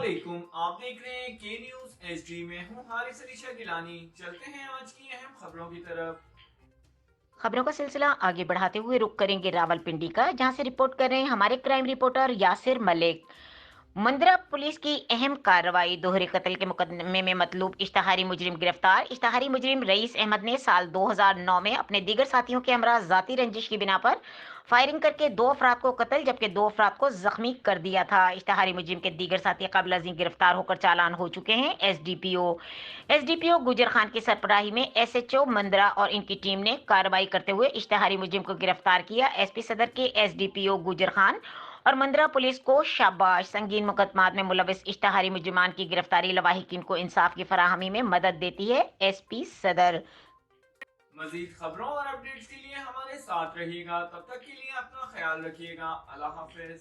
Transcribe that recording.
अस्सलामुअलैकुम, आप देख रहे हैं के न्यूज एचडी में हूँ हारिस अली शाह गिलानी। चलते हैं आज की अहम खबरों की तरफ। खबरों का सिलसिला आगे बढ़ाते हुए रुक करेंगे रावलपिंडी का, जहां से रिपोर्ट कर रहे हैं हमारे crime reporter Yasir Malik. Mundra police की अहम कार्रवाई, दोहरे कत्ल के मुकदमे में मतलूब इश्तहारी मुजरिम गिरफ्तार। इश्तहारी मुजरिम रईस अहमद ने साल 2009 में अपने दीगर साथियों के हमरा जाती रंजिश की बिना पर फायरिंग करके 2 अफराद को कत्ल जबकि 2 अफराद को जख्मी कर दिया था। इश्तहारी मुजरिम के दीगर साथी कबल अज़ीं गिरफ्तार होकर चालान हो चुके हैं। एसडीपीओ गुजर खान की सरबराही में एसएचओ मंदरा और इनकी टीम ने कार्रवाई करते हुए इश्तहारी मुजरिम को गिरफ्तार किया। एसपी सदर के एसडीपीओ गुजर खान और मंदरा पुलिस को शाबाश। संगीन मुकदमात में मुलविस इश्तहारी मुजरिमान की गिरफ्तारी लवाहिकीन को इंसाफ की फराहमी में मदद देती है। एसपी सदर। मजीद खबरों और अपडेट्स के लिए हमारे साथ रहिएगा। तब तक के लिए अपना ख्याल रखिएगा। अल्लाह हाफिज।